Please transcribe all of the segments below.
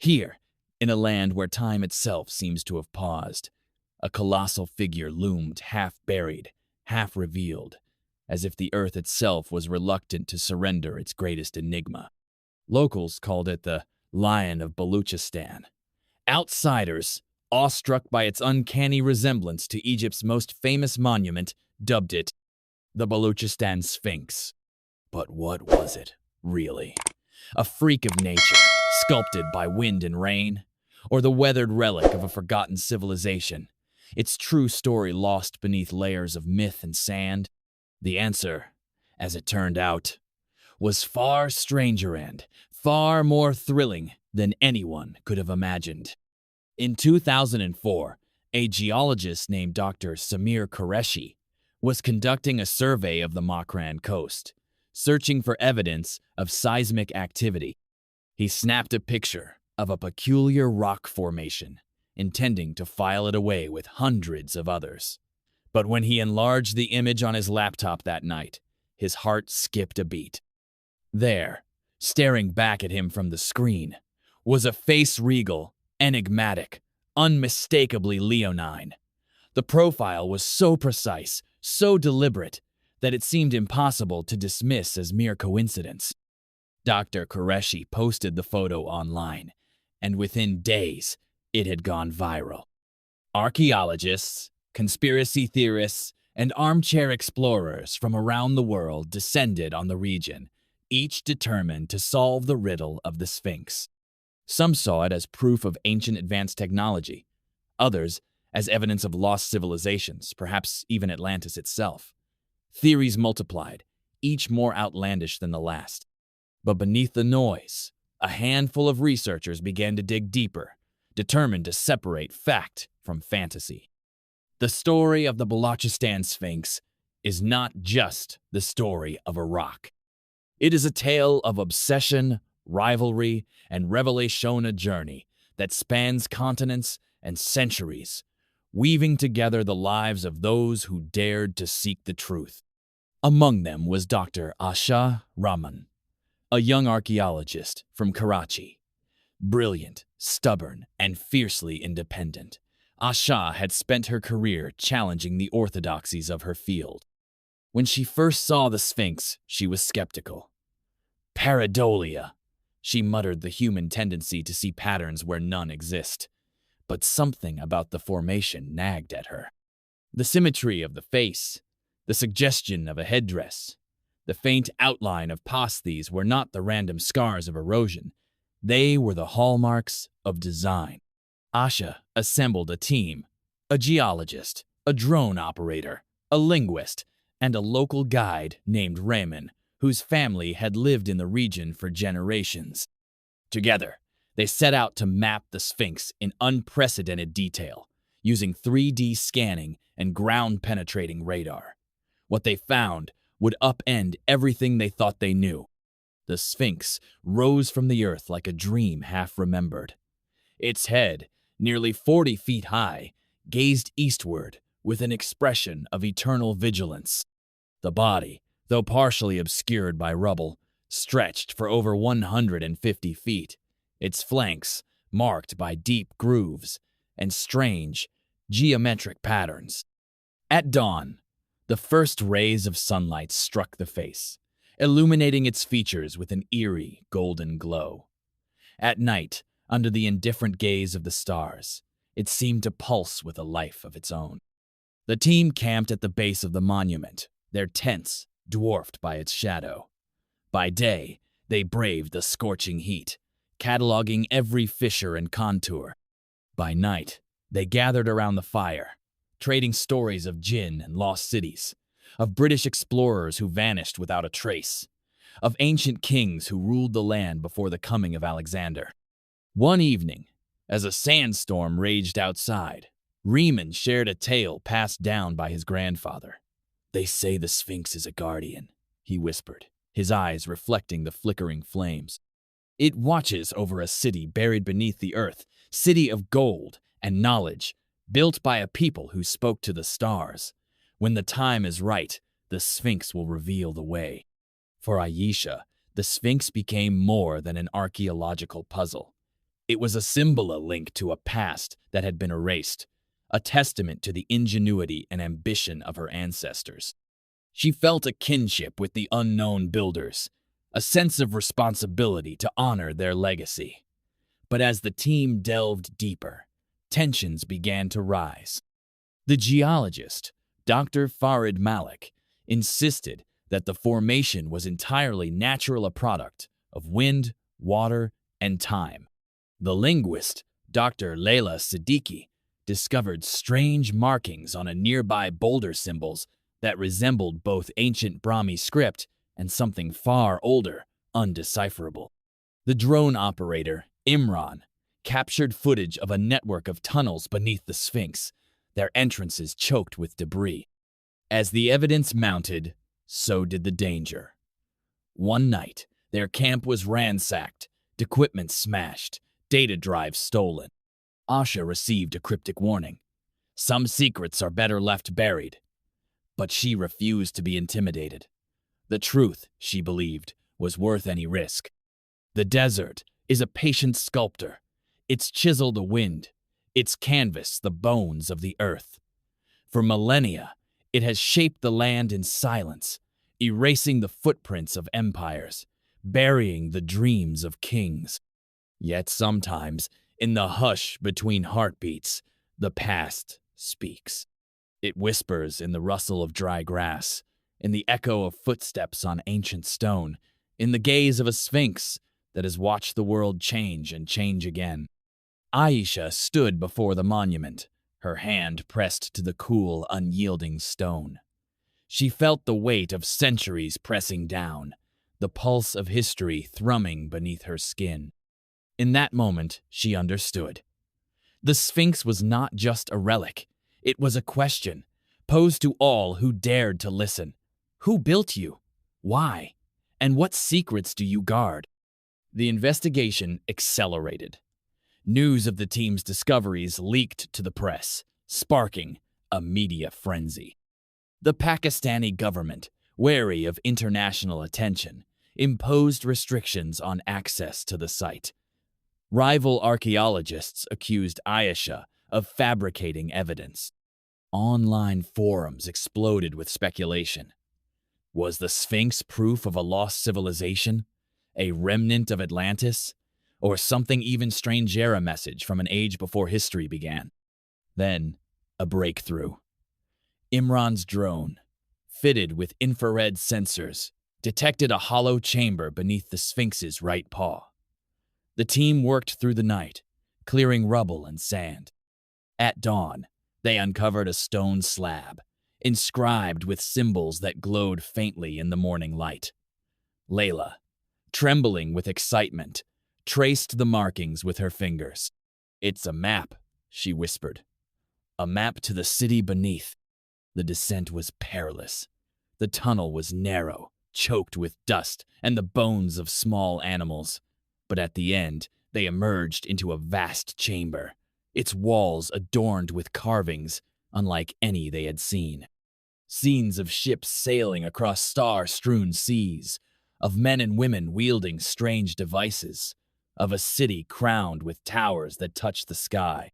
Here, in a land where time itself seems to have paused, a colossal figure loomed half-buried, half-revealed, as if the earth itself was reluctant to surrender its greatest enigma. Locals called it the Lion of Balochistan. Outsiders, awestruck by its uncanny resemblance to Egypt's most famous monument, dubbed it the Balochistan Sphinx. But what was it, really? A freak of nature, sculpted by wind and rain? Or the weathered relic of a forgotten civilization, its true story lost beneath layers of myth and sand? The answer, as it turned out, was far stranger and far more thrilling than anyone could have imagined. In 2004, a geologist named Dr. Samir Qureshi was conducting a survey of the Makran coast, searching for evidence of seismic activity. He snapped a picture of a peculiar rock formation, intending to file it away with hundreds of others. But when he enlarged the image on his laptop that night, his heart skipped a beat. There, staring back at him from the screen, was a face regal, enigmatic, unmistakably leonine. The profile was so precise, so deliberate, that it seemed impossible to dismiss as mere coincidence. Dr. Qureshi posted the photo online, and within days, it had gone viral. Archaeologists, conspiracy theorists, and armchair explorers from around the world descended on the region, each determined to solve the riddle of the Sphinx. Some saw it as proof of ancient advanced technology, others as evidence of lost civilizations, perhaps even Atlantis itself. Theories multiplied, each more outlandish than the last. But beneath the noise, a handful of researchers began to dig deeper, determined to separate fact from fantasy. The story of the Balochistan Sphinx is not just the story of a rock. It is a tale of obsession, rivalry, and revelation, a journey that spans continents and centuries, weaving together the lives of those who dared to seek the truth. Among them was Dr. Asha Rahman, a young archaeologist from Karachi. Brilliant, stubborn, and fiercely independent, Asha had spent her career challenging the orthodoxies of her field. When she first saw the Sphinx, she was skeptical. Pareidolia, she muttered, the human tendency to see patterns where none exist. But something about the formation nagged at her. The symmetry of the face, the suggestion of a headdress, the faint outline of paws were not the random scars of erosion. They were the hallmarks of design. Asha assembled a team, a geologist, a drone operator, a linguist, and a local guide named Raymond, whose family had lived in the region for generations. Together, they set out to map the Sphinx in unprecedented detail, using 3D scanning and ground-penetrating radar. What they found would upend everything they thought they knew. The Sphinx rose from the earth like a dream half-remembered. Its head, nearly 40 feet high, gazed eastward with an expression of eternal vigilance. The body, though partially obscured by rubble, stretched for over 150 feet, its flanks marked by deep grooves and strange, geometric patterns. At dawn, the first rays of sunlight struck the face, illuminating its features with an eerie, golden glow. At night, under the indifferent gaze of the stars, it seemed to pulse with a life of its own. The team camped at the base of the monument, their tents dwarfed by its shadow. By day, they braved the scorching heat, cataloging every fissure and contour. By night, they gathered around the fire, trading stories of jinn and lost cities, of British explorers who vanished without a trace, of ancient kings who ruled the land before the coming of Alexander. One evening, as a sandstorm raged outside, Riemann shared a tale passed down by his grandfather. "They say the Sphinx is a guardian," he whispered, his eyes reflecting the flickering flames. "It watches over a city buried beneath the earth, city of gold and knowledge, built by a people who spoke to the stars. When the time is right, the Sphinx will reveal the way." For Ayesha, the Sphinx became more than an archaeological puzzle. It was a symbol, a link to a past that had been erased, a testament to the ingenuity and ambition of her ancestors. She felt a kinship with the unknown builders, a sense of responsibility to honor their legacy. But as the team delved deeper, tensions began to rise. The geologist, Dr. Farid Malik, insisted that the formation was entirely natural, a product of wind, water, and time. The linguist, Dr. Leila Siddiqui, discovered strange markings on a nearby boulder symbols that resembled both ancient Brahmi script and something far older, undecipherable. The drone operator, Imran, captured footage of a network of tunnels beneath the Sphinx, their entrances choked with debris. As the evidence mounted, so did the danger. One night, their camp was ransacked, equipment smashed, data drives stolen. Asha received a cryptic warning. Some secrets are better left buried. But she refused to be intimidated. The truth, she believed, was worth any risk. The desert is a patient sculptor. Its chisel the wind, its canvas the bones of the earth. For millennia, it has shaped the land in silence, erasing the footprints of empires, burying the dreams of kings. Yet sometimes, in the hush between heartbeats, the past speaks. It whispers in the rustle of dry grass, in the echo of footsteps on ancient stone, in the gaze of a sphinx that has watched the world change and change again. Aisha stood before the monument, her hand pressed to the cool, unyielding stone. She felt the weight of centuries pressing down, the pulse of history thrumming beneath her skin. In that moment, she understood. The Sphinx was not just a relic. It was a question, posed to all who dared to listen. Who built you? Why? And what secrets do you guard? The investigation accelerated. News of the team's discoveries leaked to the press, sparking a media frenzy. The Pakistani government, wary of international attention, imposed restrictions on access to the site. Rival archaeologists accused Ayesha of fabricating evidence. Online forums exploded with speculation. Was the Sphinx proof of a lost civilization? A remnant of Atlantis? Or something even stranger, a message from an age before history began? Then, a breakthrough. Imran's drone, fitted with infrared sensors, detected a hollow chamber beneath the Sphinx's right paw. The team worked through the night, clearing rubble and sand. At dawn, they uncovered a stone slab, inscribed with symbols that glowed faintly in the morning light. Layla, trembling with excitement, traced the markings with her fingers. "It's a map," she whispered. "A map to the city beneath." The descent was perilous. The tunnel was narrow, choked with dust and the bones of small animals. But at the end, they emerged into a vast chamber, its walls adorned with carvings unlike any they had seen. Scenes of ships sailing across star-strewn seas, of men and women wielding strange devices, of a city crowned with towers that touched the sky.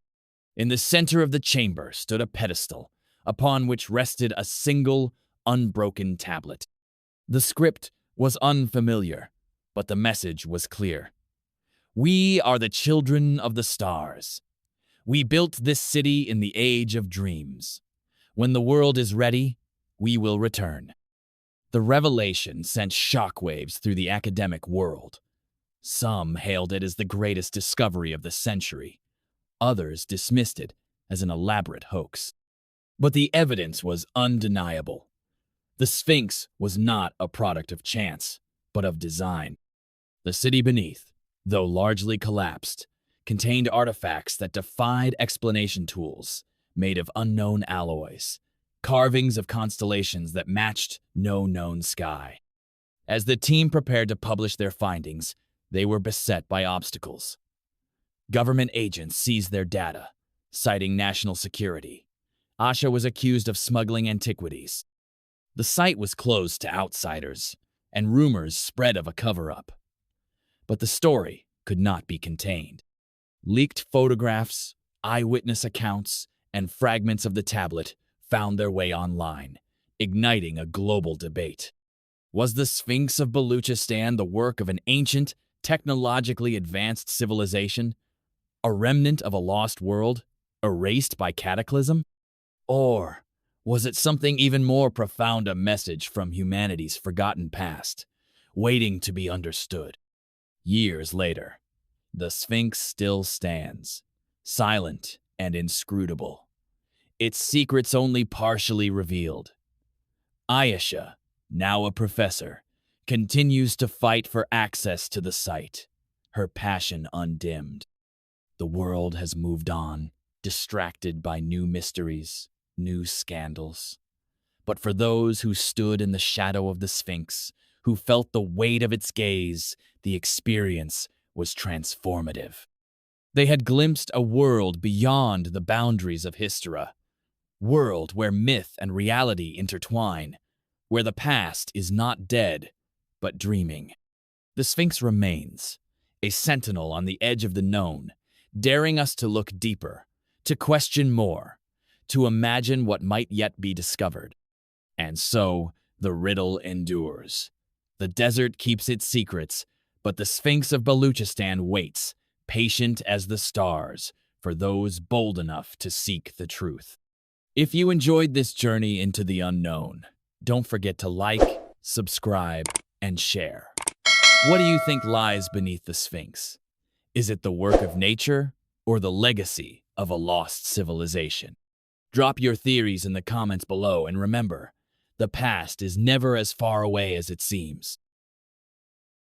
In the center of the chamber stood a pedestal, upon which rested a single, unbroken tablet. The script was unfamiliar, but the message was clear. "We are the children of the stars. We built this city in the age of dreams. When the world is ready, we will return." The revelation sent shockwaves through the academic world. Some hailed it as the greatest discovery of the century. Others dismissed it as an elaborate hoax. But the evidence was undeniable. The Sphinx was not a product of chance, but of design. The city beneath, though largely collapsed, contained artifacts that defied explanation tools, made of unknown alloys, carvings of constellations that matched no known sky. As the team prepared to publish their findings, they were beset by obstacles. Government agents seized their data, citing national security. Asha was accused of smuggling antiquities. The site was closed to outsiders, and rumors spread of a cover-up. But the story could not be contained. Leaked photographs, eyewitness accounts, and fragments of the tablet found their way online, igniting a global debate. Was the Sphinx of Balochistan the work of an ancient, technologically advanced civilization, a remnant of a lost world, erased by cataclysm? Or was it something even more profound, a message from humanity's forgotten past, waiting to be understood? Years later, the Sphinx still stands, silent and inscrutable, its secrets only partially revealed. Ayesha, now a professor, continues to fight for access to the site, her passion undimmed. The world has moved on, distracted by new mysteries, new scandals. But for those who stood in the shadow of the Sphinx, who felt the weight of its gaze, the experience was transformative. They had glimpsed a world beyond the boundaries of history, world where myth and reality intertwine, where the past is not dead, but dreaming. The Sphinx remains, a sentinel on the edge of the known, daring us to look deeper, to question more, to imagine what might yet be discovered. And so, the riddle endures. The desert keeps its secrets, but the Sphinx of Balochistan waits, patient as the stars, for those bold enough to seek the truth. If you enjoyed this journey into the unknown, don't forget to like, subscribe, and share. What do you think lies beneath the Sphinx? Is it the work of nature or the legacy of a lost civilization? Drop your theories in the comments below, and remember, the past is never as far away as it seems.